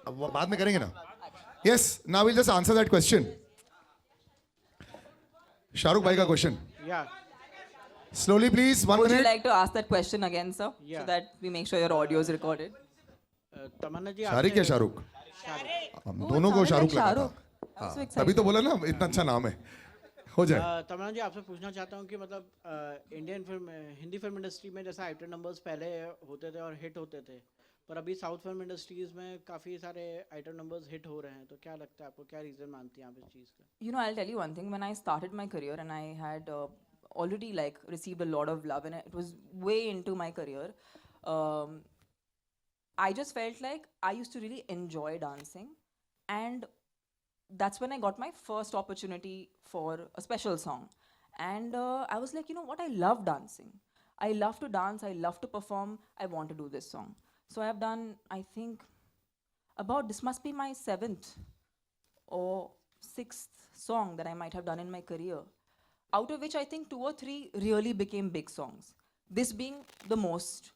अब बाद में करेंगे ना. Yes, now we'll just answer that question. Shahrukh भाई का question. Yeah, Slowly please, 1 Would you minute. like to ask that question again, sir? Yeah. So that we make sure your audio is recorded. तमन्ना जी शाहरुख या शाहरुख? हम दोनों को शाहरुख लगा था. हाँ, so तभी तो बोला ना इतना अच्छा नाम है. हो जाए. तमन्ना जी आपसे पूछना चाहता हूँ कि मतलब Indian film Hindi film industry में जैसा आइटम नंबर्स पहले होते थे और हिट होते थे, पर अभी साउथ फिल्म इंडस्ट्रीज में काफ़ी सारे आइटम नंबर्स हिट हो रहे हैं, तो क्या लगता है आपको, क्या रीज़न मानती हैं आप इस चीज़ का? You know, I'll tell you one thing. When I started my career and I had already like received a lot of love and it was way into my career, um, I just felt like I used to really enjoy dancing, and that's when I got my first opportunity for a special song. And I was like, you know what? I love dancing. I love to dance. I love to perform. I want to do this song. So I have done, I think, about this must be my seventh or sixth song that I might have done in my career, out of which I think 2 or 3 really became big songs. This being the most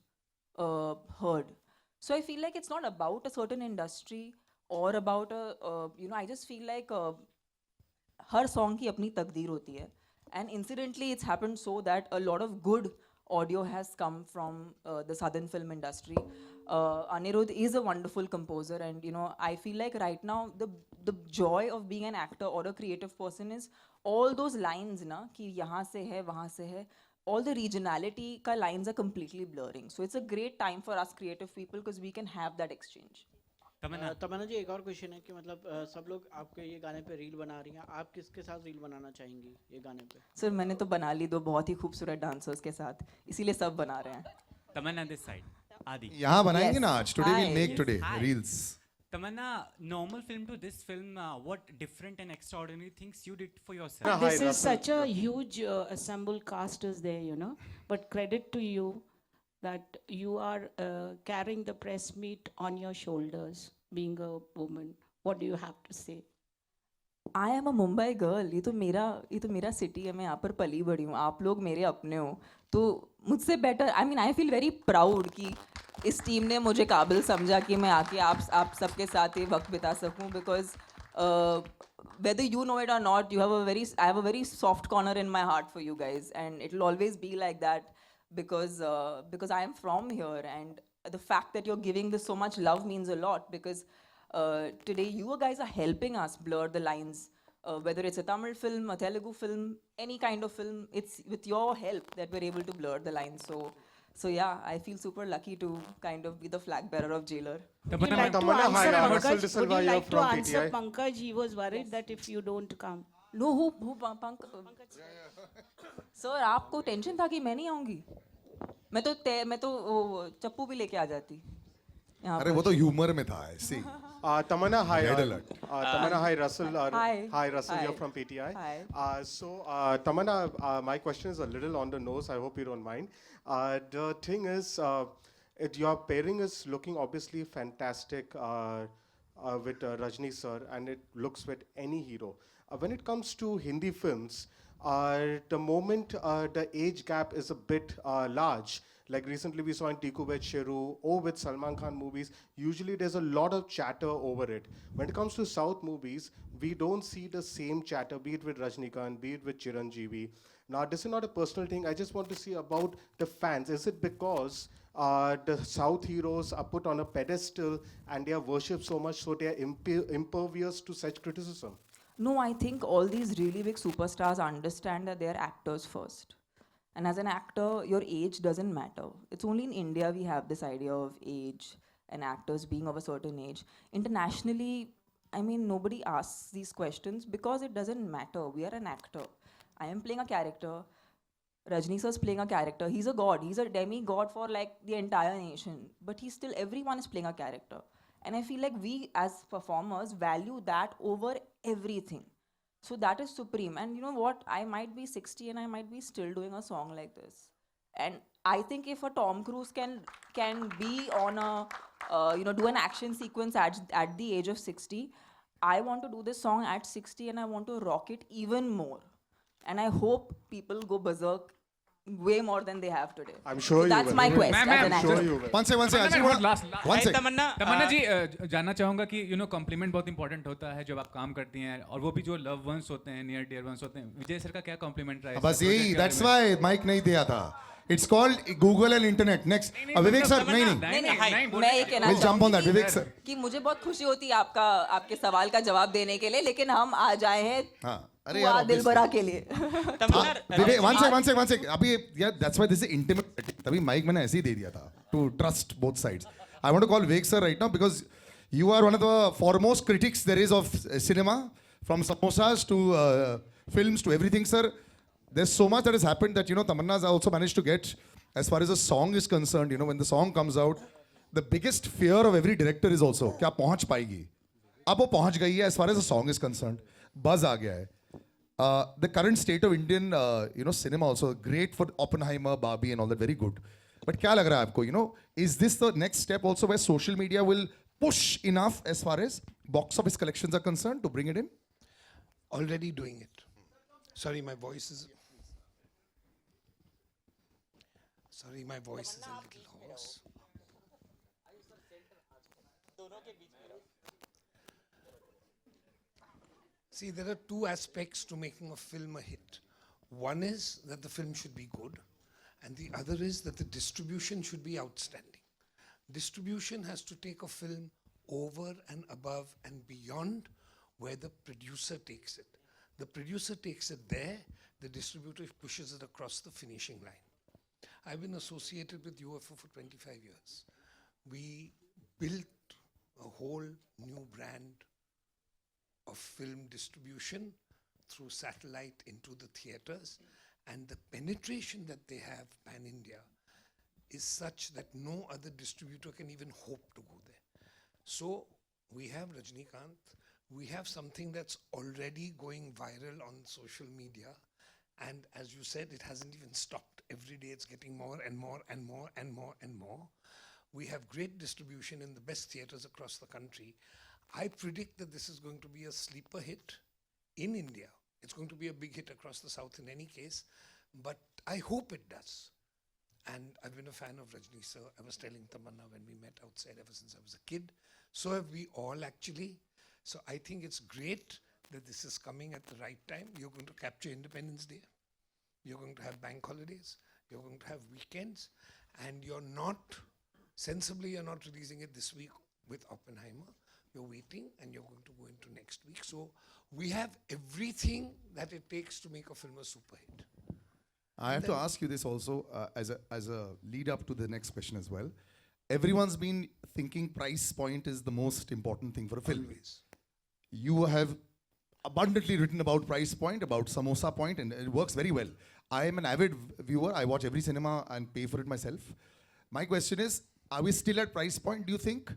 heard. So I feel like it's not about a certain industry or about a, I just feel like her song की अपनी तकदीर होती है. And incidentally, it's happened so that a lot of good audio has come from the southern film industry. Anirudh is a wonderful composer, and I feel like right now the joy of being an actor or a creative person is all those lines ना कि यहाँ से है वहाँ से है. All the regionality का lines are completely blurring. So it's a great time for us creative people because we can have that exchange. तमन्ना जी एक और क्वेश्चन है कि मतलब सब लोग आपके ये गाने पे रील बना रही हैं, आप किसके साथ रील बनाना चाहेंगी ये गाने पे? सर मैंने तो बना ली 2 बहुत ही खूबसूरत डांसर्स के साथ, इसीलिए सब बना रहे हैं. Tamanna this side. Adi. यहाँ बनाएंगे Yes. ना आज. Today we'll Hi. make Yes, today hi. reels. Tamanna, normal film to this film, what different and extraordinary things you did for yourself? This is such a huge assembled cast is there, but credit to you that you are carrying the press meet on your shoulders, being a woman. What do you have to say? I am a Mumbai girl. ये तो मेरा city है. मैं यहाँ पर पली बड़ी हूँ. आप लोग मेरे अपने हो, तो मुझसे better. I mean, I feel very proud कि इस टीम ने मुझे काबिल समझा कि मैं आके आप सबके साथ ये वक्त बिता सकूँ. Because whether you know it or not, I have a very soft corner in my heart for you guys, and it will always be like that because I am from here, and the fact that you're giving this so much love means a lot because. Today you guys are helping us blur the lines, whether it's a Tamil film, a Telugu film, any kind of film. It's with your help that we're able to blur the lines. So yeah, I feel super lucky to kind of be the flag bearer of Jailer. Would you like to Tamanna, hi, answer I'm Marcel Pankaj? De Would Silva you here like to from answer PTI. Pankaj? He was worried that if you don't come. No, who Pankaj? Sir, आपको tension था कि मैं नहीं आऊँगी? मैं तो वो चप्पू भी लेके आ जाती. अरे वो तो ह्यूमर में था ऐसे. Tamanna, hi. Red alert. Tamanna, hi, Russell. Hi. Hi, Russell, Hi. you're from PTI. Hi. Tamanna, my question is a little on the nose. I hope you don't mind. The thing is, your pairing is looking obviously fantastic with Rajni sir, and it looks with any hero. When it comes to Hindi films, the moment the age gap is a bit large, like recently we saw in Tiku with Sheru or with Salman Khan movies, usually there's a lot of chatter over it. When it comes to South movies, we don't see the same chatter, be it with Rajnikant, be it with Chiranjeevi. Now, this is not a personal thing. I just want to see about the fans. Is it because the South heroes are put on a pedestal and they are worshipped so much so they are impervious to such criticism? No, I think all these really big superstars understand that they're actors first. And as an actor, your age doesn't matter. It's only in India we have this idea of age and actors being of a certain age. Internationally, I mean, nobody asks these questions because it doesn't matter. We are an actor. I am playing a character. Rajni sir's playing a character. He's a god. He's a demigod for like the entire nation. But everyone is playing a character. And I feel like we as performers value that over everything. So that is supreme. And you know what? I might be 60 and I might be still doing a song like this. And I think if a Tom Cruise can be on a, do an action sequence at the age of 60, I want to do this song at 60 and I want to rock it even more. And I hope people go berserk way more than they have today. I'm sure So you that's will. my quest Ma'am, as an I'm actor. Sure you will. One second. I actually want last one second. तमन्ना जी जानना चाहूंगा कि complement बहुत important होता है जब आप काम करती हैं और वो भी जो लव वंस होते हैं नियर डियर वंस होते हैं विजय सर का क्या कॉम्प्लीमेंट रहा है बस यही, that's why माइक नहीं दिया था. It's called Google and internet. Next, Vivek sir नहीं. मैं ये कहना We'll jump on that, चाहूंगी विवेक सर. कि मुझे बहुत खुशी होती है आपके सवाल का जवाब देने के लिए, लेकिन हम आज आए हैं हाँ, अरे हुआ यार दिलबरा के लिए. विवेक one sec. अभी यार that's why this is intimate setting. तभी माइक मैंने ऐसे ही दे दिया था to trust both sides. I want to call Vivek sir right now because you are one of the foremost critics there is of cinema, from samosas to films to everything, sir. There's so much that has happened that Tamanna has also managed to get, as far as the song is concerned. When the song comes out, the biggest fear of every director is also क्या पहुंच पाएगी. अब वो पहुंच गई है as far as the song is concerned. Buzz आ गया है. The current state of Indian cinema also great for Oppenheimer, Barbie and all that, very good. But क्या लग रहा है आपको? Is this the next step also where social media will push enough as far as box office collections are concerned to bring it in? Already doing it. Sorry, my voice is a little hoarse. See, there are two aspects to making a film a hit. One is that the film should be good, and the other is that the distribution should be outstanding. Distribution has to take a film over and above and beyond where the producer takes it. The producer takes it there, the distributor pushes it across the finishing line. I've been associated with UFO for 25 years. We built a whole new brand of film distribution through satellite into the theaters, and the penetration that they have pan-India is such that no other distributor can even hope to go there. So we have Rajnikant, we have something that's already going viral on social media, and as you said, it hasn't even stopped. Every day it's getting more and more and more and more and more. We have great distribution in the best theaters across the country. I predict that this is going to be a sleeper hit in India. It's going to be a big hit across the South in any case, but I hope it does. And I've been a fan of Rajni sir. I was telling Tamanna when we met outside ever since I was a kid. So have we all actually. So I think it's great that this is coming at the right time. You're going to capture Independence Day. You're going to have bank holidays. You're going to have weekends. And you're not releasing it this week with Oppenheimer. You're waiting and you're going to go into next week. So we have everything that it takes to make a film a super hit. I have to ask you this also as a lead up to the next question as well. Everyone's been thinking price point is the most important thing for a film. Always. You have abundantly written about price point, about samosa point, and it works very well. I am an avid viewer. I watch every cinema and pay for it myself. My question is, are we still at price point, do you think?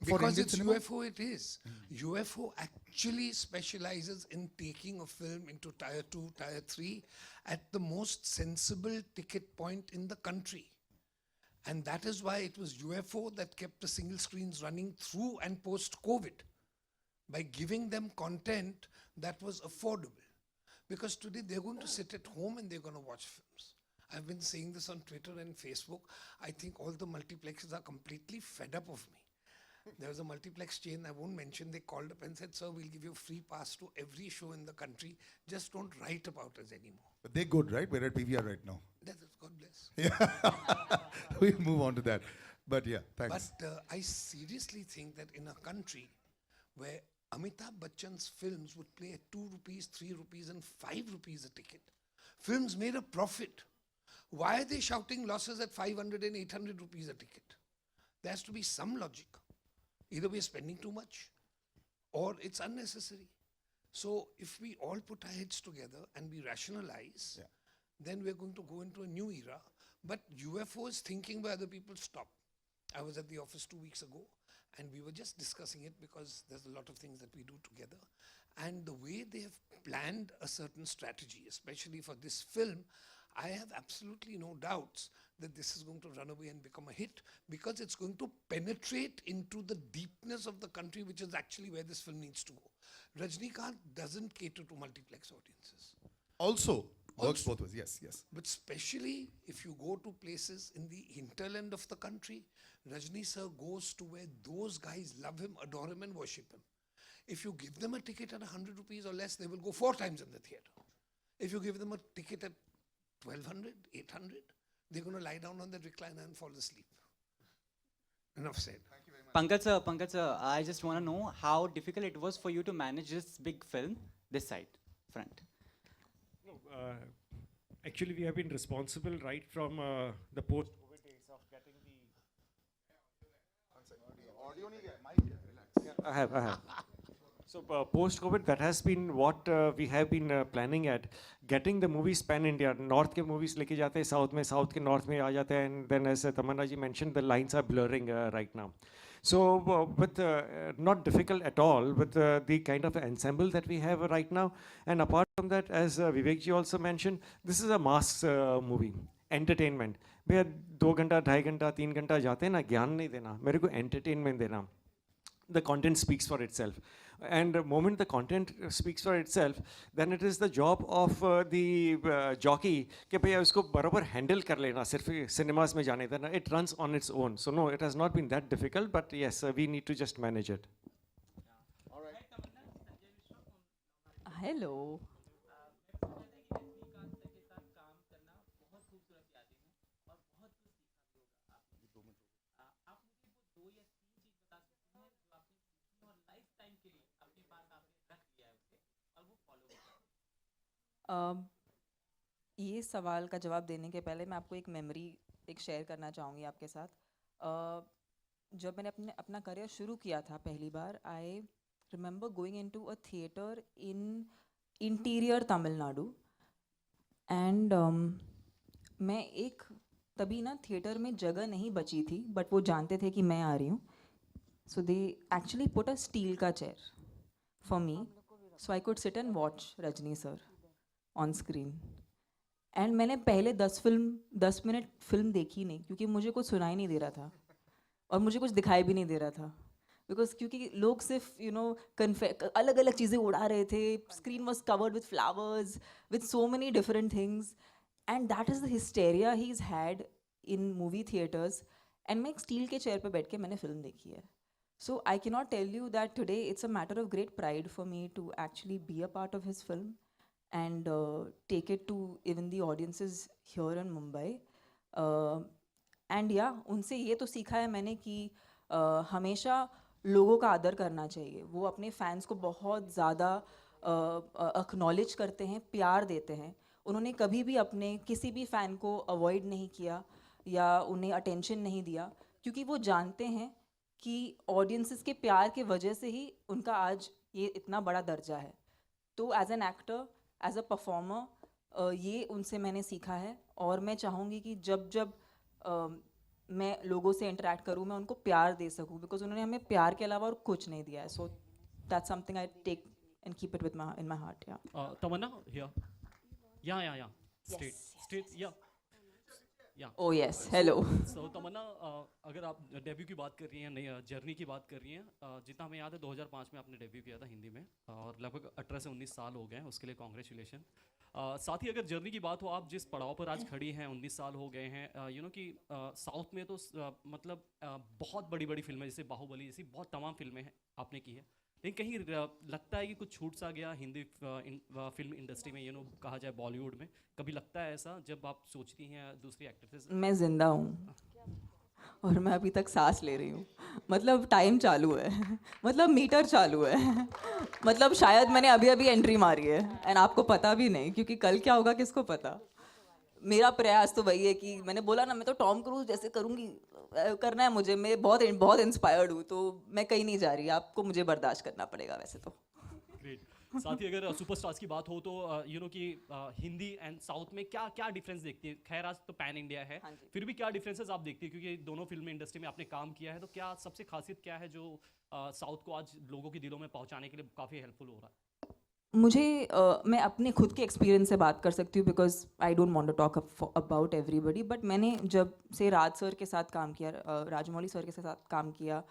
For Because Indian it's cinema? UFO, it is. UFO actually specializes in taking a film into tier 2, tier 3 at the most sensible ticket point in the country. And that is why it was UFO that kept the single screens running through and post-COVID, by giving them content that was affordable. Because today they're going to sit at home and they're going to watch films. I've been saying this on Twitter and Facebook. I think all the multiplexes are completely fed up of me. There was a multiplex chain I won't mention. They called up and said, "Sir, we'll give you a free pass to every show in the country. Just don't write about us anymore." But they're good, right? We're at PVR right now. God bless. We'll move on to that. But yeah, thanks. But I seriously think that in a country where Amitabh Bachchan's films would play at 2 rupees, 3 rupees and 5 rupees a ticket, films made a profit. Why are they shouting losses at 500 and 800 rupees a ticket? There has to be some logic. Either we're spending too much or it's unnecessary. So if we all put our heads together and we rationalize, then we're going to go into a new era. But UFO is thinking where other people stop. I was at the office 2 weeks ago and we were just discussing it because there's a lot of things that we do together. And the way they have planned a certain strategy, especially for this film, I have absolutely no doubts that this is going to run away and become a hit because it's going to penetrate into the deepness of the country, which is actually where this film needs to go. Rajnikant doesn't cater to multiplex audiences. Also, Works both ways. Yes, yes. But especially if you go to places in the hinterland of the country, Rajni sir goes to where those guys love him, adore him, and worship him. If you give them a ticket at 100 rupees or less, they will go 4 times in the theatre. If you give them a ticket at 1200, 800, they're going to lie down on the recliner and fall asleep. Enough said. Pankaj sir, I just want to know how difficult it was for you to manage this big film, this side, front. No, actually, we have been responsible right from the post-COVID days of getting the. I have. So post-COVID, that has been what we have been planning at getting the movies pan-India. North के movies लेके जाते हैं South में, South के North में आ जाते हैं, and then as Tamanna ji mentioned, the lines are blurring right now. So with not difficult at all with the kind of ensemble that we have right now, and apart from that, as Vivek ji also mentioned, this is a mass movie, entertainment. भैया 2 घंटा, 2.5 घंटा, 3 घंटा जाते हैं ना, ज्ञान नहीं देना, मेरे को entertainment देना. The content speaks for itself. And the moment the content speaks for itself, then it is the job of the jockey कि भैया उसको बराबर handle कर लेना, सिर्फ cinemas में जाने देना. It runs on its own. So no, it has not been that difficult, but yes, we need to just manage it. Hello. ये सवाल का जवाब देने के पहले मैं आपको एक मेमोरी एक शेयर करना चाहूँगी आपके साथ. जब मैंने अपना करियर शुरू किया था पहली बार, I remember going into a theatre in interior Tamil, Nadu and एक तभी ना थिएटर में जगह नहीं बची थी, बट वो जानते थे कि मैं आ रही हूँ. So they actually put a steel का chair for me, so I could sit and watch Rajini sir on screen. And मैंने पहले 10 मिनट फिल्म देखी नहीं, क्योंकि मुझे कुछ सुनाई नहीं दे रहा था और मुझे कुछ दिखाई भी नहीं दे रहा था. क्योंकि लोग सिर्फ अलग अलग चीज़ें उड़ा रहे थे. Screen was covered with flowers, with so many different things, and that is the hysteria he is had in movie theatres. And and एक स्टील के चेयर पर बैठ के मैंने फिल्म देखी है. So I cannot tell you that today it's a matter of great pride for me to actually be a part of his film and take it to even the audiences here in Mumbai. And yeah, उनसे ये तो सीखा है मैंने कि हमेशा लोगों का आदर करना चाहिए. वो अपने फैंस को बहुत ज़्यादा acknowledge करते हैं, प्यार देते हैं. उन्होंने कभी भी अपने किसी भी फ़ैन को अवॉइड नहीं किया या उन्हें अटेंशन नहीं दिया, क्योंकि वो जानते हैं कि ऑडियंसेस के प्यार के वजह से ही उनका आज ये इतना बड़ा दर्जा है. तो as an actor, as a performer, ये उनसे मैंने सीखा है. और मैं चाहूँगी कि जब मैं लोगों से इंटरेक्ट करूँ, मैं उनको प्यार दे सकूँ, बिकॉज उन्होंने हमें प्यार के अलावा और कुछ नहीं दिया है. So that's something I take and keep it within my heart. Tamanna, here. Yeah. Straight, yeah. Oh yes, hello. So Tamanna, अगर आप डेब्यू की बात कर रही हैं, नई जर्नी की बात कर रही हैं, जितना हमें याद है 2005 में आपने डेब्यू किया था हिंदी में, और लगभग 18 से 19 साल हो गए हैं, उसके लिए कॉन्ग्रेचुलेशन. साथ ही अगर जर्नी की बात हो, आप जिस पड़ाव पर आज खड़ी हैं, 19 साल हो गए हैं, कि साउथ में तो मतलब बहुत बड़ी बड़ी फिल्में जैसे बाहुबली जैसी बहुत तमाम फिल्में हैं आपने की है, लेकिन कहीं लगता है कि कुछ छूट सा गया हिंदी फिल्म इंडस्ट्री में, कहा जाए बॉलीवुड में. कभी लगता है ऐसा जब आप सोचती हैं दूसरी एक्ट्रेसेस? मैं जिंदा हूँ और मैं अभी तक सांस ले रही हूँ. मतलब टाइम चालू है, मतलब मीटर चालू है. मतलब शायद मैंने अभी एंट्री मारी है एंड आपको पता भी नहीं, क्योंकि कल क्या होगा किसको पता. मेरा प्रयास तो वही है कि मैंने बोला ना, मैं तो टॉम क्रूज जैसे करूँगी, करना है मुझे. मैं बहुत इंस्पायर्ड हूँ, तो मैं कहीं नहीं जा रही. आपको मुझे बर्दाश्त करना पड़ेगा वैसे तो. ग्रेट. साथ ही अगर सुपरस्टार्स की बात हो तो कि हिंदी एंड साउथ में क्या डिफरेंस देखती है? खैर आज तो पैन इंडिया है, फिर भी क्या डिफरेंसेस आप देखती है, क्योंकि दोनों फिल्म इंडस्ट्री में आपने काम किया है, तो क्या सबसे खासियत क्या है जो साउथ को आज लोगों के दिलों में पहुंचाने के लिए काफ़ी हेल्पफुल हो रहा है? मुझे मैं अपने खुद के एक्सपीरियंस से बात कर सकती हूँ, because I don't want to talk about everybody. But मैंने जब से राज सर के साथ काम किया, राजमौली सर के साथ काम किया,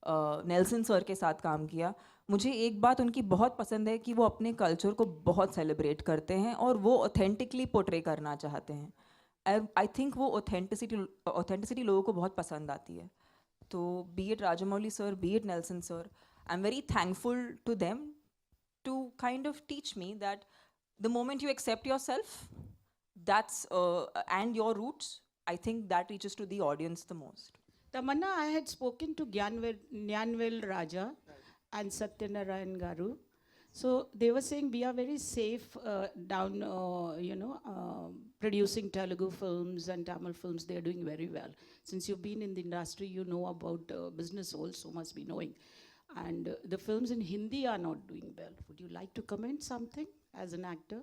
नेल्सन सर के साथ काम किया. मुझे एक बात उनकी बहुत पसंद है कि वो अपने कल्चर को बहुत सेलिब्रेट करते हैं और वो ऑथेंटिकली पोर्ट्रे करना चाहते हैं. आई थिंक वो ऑथेंटिसिटी लोगों को बहुत पसंद आती है. तो be it Rajamouli sir, be it Nelson sir, I am very thankful to them to kind of teach me that the moment you accept yourself, that's and your roots, I think that reaches to the audience the most. Tamanna, I had spoken to Nyanvel Raja and Satyanarayan Garu. So they were saying we are very safe down, producing Telugu films and Tamil films. They are doing very well. Since you've been in the industry, you know about business also, must be knowing. And the films in Hindi are not doing well. Would you like to comment something as an actor?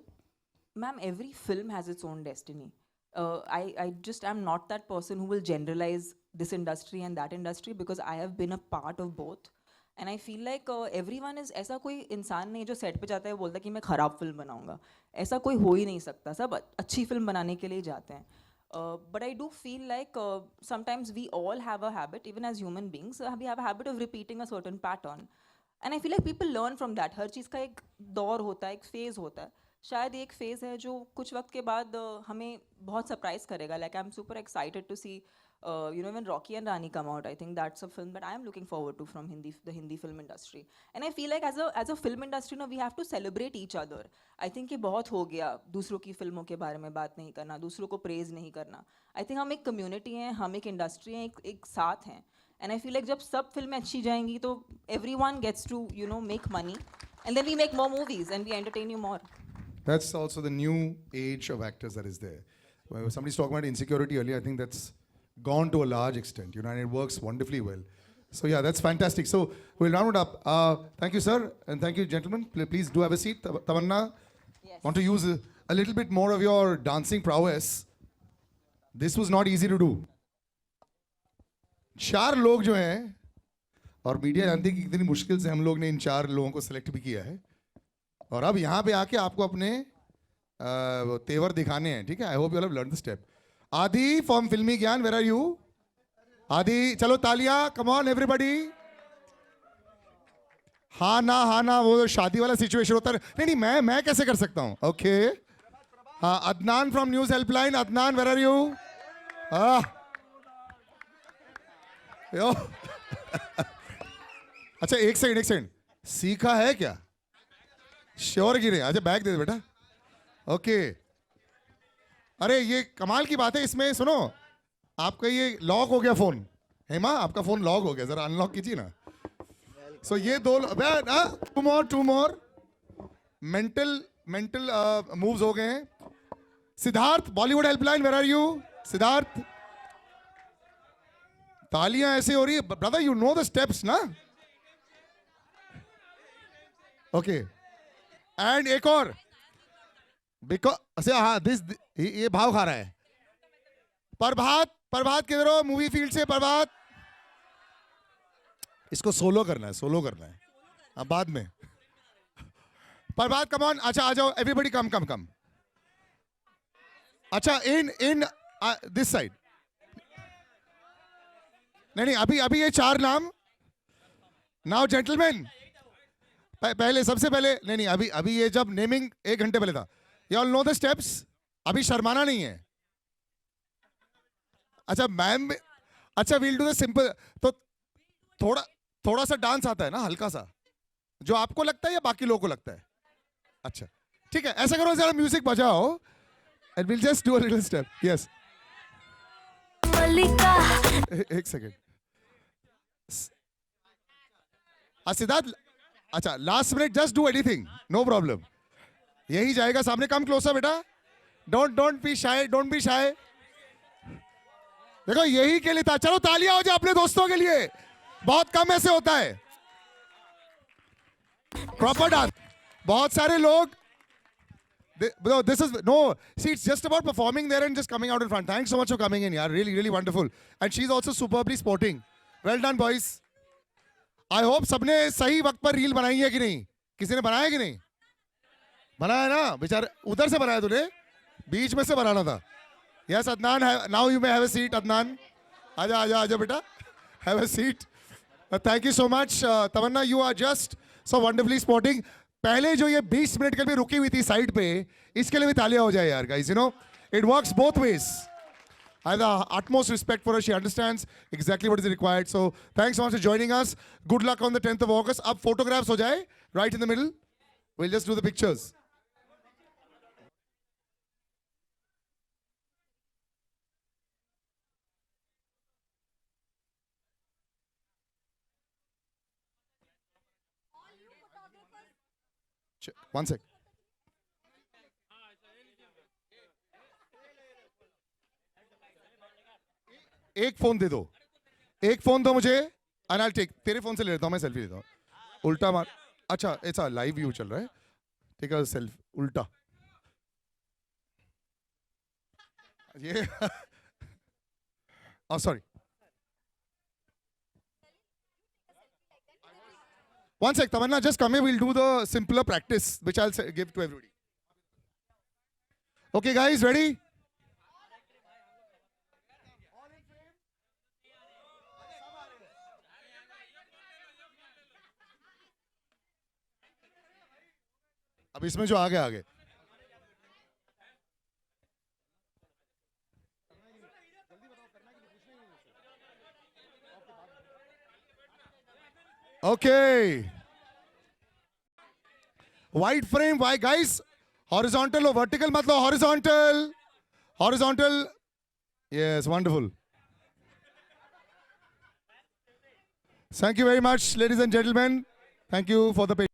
Ma'am, every film has its own destiny. I just am not that person who will generalize this industry and that industry because I have been a part of both. And I feel like everyone is, ऐसा कोई इंसान नहीं जो set पे जाता है बोलता है कि मैं खराब फिल्म बनाऊंगा. ऐसा कोई हो ही नहीं सकता. सब अच्छी फिल्म बनाने के लिए जाते हैं. But I do feel like sometimes we all have a habit, even as human beings, we have a habit of repeating a certain pattern. And I feel like people learn from that. हर चीज़ का एक दौर होता है, एक phase होता है. शायद एक फेज़ है जो कुछ वक्त के बाद हमें बहुत सरप्राइज करेगा. Like I'm super excited to see, when Rocky and Rani come out. I think that's a film that I am looking forward to from the Hindi film industry. And I feel like as a film industry, we have to celebrate each other. I think ये बहुत हो गया दूसरों की फिल्मों के बारे में बात नहीं करना, दूसरों को प्रेज नहीं करना. I think हम एक कम्युनिटी हैं, हम एक इंडस्ट्री हैं, एक साथ हैं. And I feel like जब सब फिल्में अच्छी जाएंगी तो everyone gets to make money, and then we make more movies and we entertain you more. That's also the new age of actors that is there. When somebody's talking about insecurity earlier, I think that's gone to a large extent, and it works wonderfully well. So yeah, that's fantastic. So we'll round it up. Thank you, sir, and thank you, gentlemen. Please do have a seat. Tamanna, Yes. want to use a little bit more of your dancing prowess. This was not easy to do. 4 लोग जो हैं, और media जानती है कि कितनी मुश्किल से हम लोग ने इन 4 लोगों को सिलेक्ट भी किया है, और अब यहाँ पे आके आपको अपने तेवर दिखाने हैं. ठीक है, I hope you have learn the step. आदि फ्रॉम फिल्मी ज्ञान, वेयर आर यू? आदि, चलो तालियां, कम ऑन एवरीबॉडी. हाँ ना वो शादी वाला सिचुएशन होता है. नहीं मैं कैसे कर सकता हूँ? ओके. हाँ, Adnan from news helpline. Adnan, where are you? Yo. अच्छा, एक सेकंड, सीखा है क्या? श्योर की नहीं? अच्छा, बैग दे दे बेटा. ओके. अरे ये कमाल की बात है. इसमें सुनो, आपका ये लॉक हो गया फोन. हेमा, आपका फोन लॉक हो गया, जरा अनलॉक कीजिए ना. सो ये 2 टू मोर मेंटल मूव्स हो गए हैं. Siddharth, Bollywood helpline, where are you? Siddharth, तालियां ऐसे हो रही है. Brother, you know the steps ना? ओके. एंड एक और, बिकॉज हाँ, ये भाव खा रहा है. प्रभात किधर हो? मूवी फील्ड से प्रभात. इसको सोलो करना है. अब बाद में. प्रभात, कम ऑन. अच्छा, आ जाओ एवरीबॉडी, कम. अच्छा, इन दिस साइड. नहीं, अभी ये 4 नाम. नाउ जेंटलमैन, पहले सबसे पहले नहीं, अभी ये जब नेमिंग 1 घंटे पहले था. You all know the steps. अभी शर्माना नहीं है. अच्छा मैम, अच्छा we'll do the simple. तो थोड़ा सा डांस आता है ना, हल्का सा, जो आपको लगता है या बाकी लोगों को लगता है? अच्छा ठीक है, ऐसा करो, जरा म्यूजिक बजाओ and we'll just do a little step. Yes. एक सेकेंड. सिद्धार्थ, अच्छा last minute, just do anything, no problem. यही जाएगा सामने. कम क्लोजर बेटा. Don't be shy. देखो यही के लिए था. चलो तालियां हो जाए अपने दोस्तों के लिए. बहुत कम ऐसे होता है. Proper dance. बहुत सारे लोग. This is no. See, it's just about performing there and just coming out in front. Thanks so much for coming in, yaar. Really wonderful. And she's also superbly sporting. Well done, boys. I hope सबने सही वक्त पर reel बनाई है कि नहीं? किसी ने बनाया कि नहीं? बनाया ना बेचारे. उधर से बनाया तूने, बीच में से बनाना था. Yes, Adnan. Now you may have a seat, Adnan. आजा बेटा. Have a seat. Thank you so much. Tamanna, you are just so wonderfully spotting. पहले जो ये 20 मिनट के लिए रुकी हुई थी साइड पे, इसके लिए भी तालियां हो जाए यार, guys. You know, it works both ways. I have the utmost respect for her. She understands exactly what is required. So thanks so much for joining us. Good luck on the 10th of August. अब photographs हो जाए, right in the middle. We'll just do the pictures. One sec. एक phone दे दो, एक phone दो मुझे, and I'll take. तेरे phone से ले लेता हूँ, मैं सेल्फी लेता हूँ. उल्टा मार. अच्छा, ऐसा लाइव व्यू चल रहा है. Take a selfie. उल्टा. ये. Oh, sorry. One sec, Tamanna, just come here. We'll do the simpler practice, which I'll give to everybody. Okay, guys, ready? अब इसमें जो आगे आगे. Okay. Wide frame, why guys? Horizontal or vertical? मतलब horizontal. Horizontal. Yes, wonderful. Thank you very much, ladies and gentlemen. Thank you for the patience.